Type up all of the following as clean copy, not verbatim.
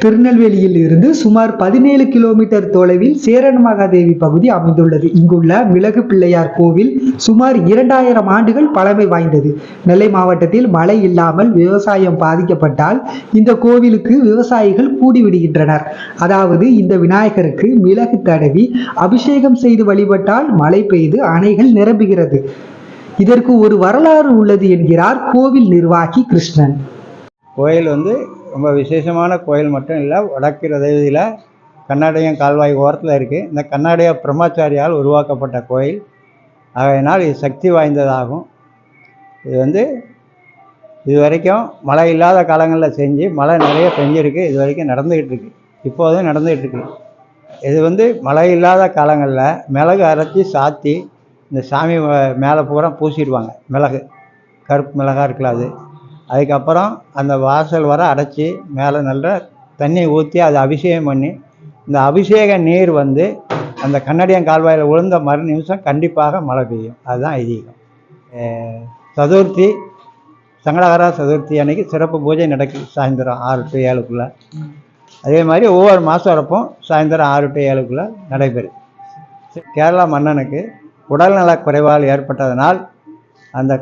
திருநெல்வேலியில் இருந்து சுமார் 17 கிலோமீட்டர் தொலைவில் சேரன்மகாதேவி பகுதி அமைந்துள்ளது. இங்குள்ள மிளகு பிள்ளையார் கோவில் சுமார் 2000 ஆண்டுகள் பழமை வாய்ந்தது. நெல்லை மாவட்டத்தில் மழை இல்லாமல் விவசாயம் பாதிக்கப்பட்டால் இந்த கோவிலுக்கு விவசாயிகள் கூடிவிடுகின்றனர். அதாவது இந்த விநாயகருக்கு மிளகு தடவி அபிஷேகம் செய்து வழிபட்டால் மழை பெய்து அணைகள் நிரம்புகிறது. இதற்கு ஒரு வரலாறு உள்ளது என்கிறார் கோவில் நிர்வாகி கிருஷ்ணன். கோயில் ரொம்ப விசேஷமான கோயில் மட்டும் இல்லை, வடக்கு ரதவீதியில் கர்நாடகம் கால்வாய் ஓரத்தில் இருக்குது. இந்த கர்நாடக பிரம்மச்சாரியால் உருவாக்கப்பட்ட கோயில். ஆகையினால் இது சக்தி வாய்ந்ததாகும். இது இது வரைக்கும் மழை இல்லாத காலங்களில் செஞ்சு மழை நிறைய பெஞ்சிருக்கு. இது வரைக்கும் நடந்துக்கிட்டு இருக்கு, இப்போதும் நடந்துகிட்டு இருக்கு. இது மழை இல்லாத காலங்களில் மிளகு அரைச்சி சாத்தி இந்த சாமி மேலே பூரா பூசிடுவாங்க. மிளகு கருப்பு மிளகாக இருக்கலாம். அதுக்கப்புறம் அந்த வாசல் வர அடைச்சி மேலே நல்ல தண்ணி ஊற்றி அதை அபிஷேகம் பண்ணி, இந்த அபிஷேக நீர் அந்த கன்னடியம் கால்வாயில் விழுந்த மறு நிமிஷம் கண்டிப்பாக மழை பெய்யும். அதுதான் ஐதீகம். சதுர்த்தி, சங்கடகர சதுர்த்தி அன்னைக்கு சிறப்பு பூஜை நடக்குது. சாயந்தரம் 6 to 7க்குள்ளே. அதே மாதிரி ஒவ்வொரு மாதம் வரப்பும் சாயந்தரம் 6 to 7க்குள்ளே நடைபெறும். கேரளா மன்னனுக்கு உடல்நலக் குறைவால் ஏற்பட்டதனால் அந்த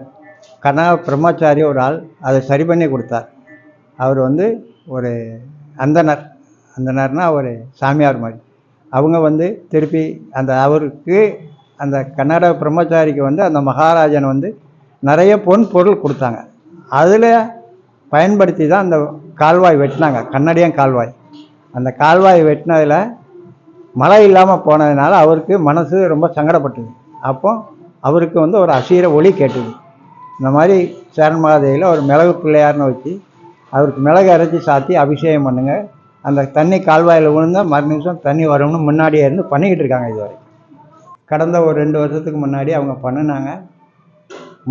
பிரம்மச்சாரி ஒரு ஆள் அதை சரி பண்ணி கொடுத்தார். அவர் ஒரு அந்தனர்னா ஒரு சாமியார் மாதிரி. அவங்க திருப்பி அவருக்கு அந்த கன்னட பிரம்மச்சாரிக்கு அந்த மகாராஜன் நிறைய பொருள் கொடுத்தாங்க. அதில் பயன்படுத்தி தான் அந்த கால்வாய் வெட்டினாங்க, கன்னடியம் கால்வாய். அந்த கால்வாய் வெட்டினதில் மழை இல்லாமல் போனதுனால அவருக்கு மனசு ரொம்ப சங்கடப்பட்டது. அப்போ அவருக்கு ஒரு அசீர ஒளி கேட்டது. இந்த மாதிரி சேரன்மகாதேவியில் ஒரு மிளகு பிள்ளையார்னு வச்சு அவருக்கு மிளகு அரைச்சி சாத்தி அபிஷேகம் பண்ணுங்க, அந்த தண்ணி கால்வாயில் விழுந்தால் மறு நிமிஷம் தண்ணி வரும்னு முன்னாடியே இருந்து பண்ணிக்கிட்டு இருக்காங்க. இதுவரை கடந்த ஒரு 2 வருஷத்துக்கு முன்னாடி அவங்க பண்ணினாங்க.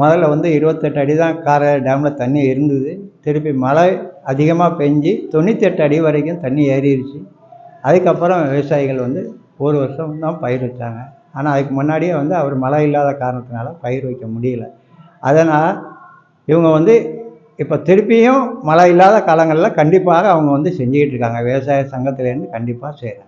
முதல்ல 28 அடி தான் காரையார் டேமில் தண்ணி இருந்தது. திருப்பி மழை அதிகமாக பெஞ்சு 98 அடி வரைக்கும் தண்ணி ஏறிடுச்சு. அதுக்கப்புறம் விவசாயிகள் 1 வருஷம் தான் பயிர் வச்சாங்க. ஆனால் அதுக்கு முன்னாடியே அவர் மழை இல்லாத காரணத்தினால பயிர் வைக்க முடியல. அதனால் இவங்க இப்போ திருப்பியும் மழை இல்லாத காலங்களில் கண்டிப்பாக அவங்க செஞ்சுக்கிட்டு இருக்காங்க. விவசாய சங்கத்திலேருந்து கண்டிப்பாக செய்கிறாங்க.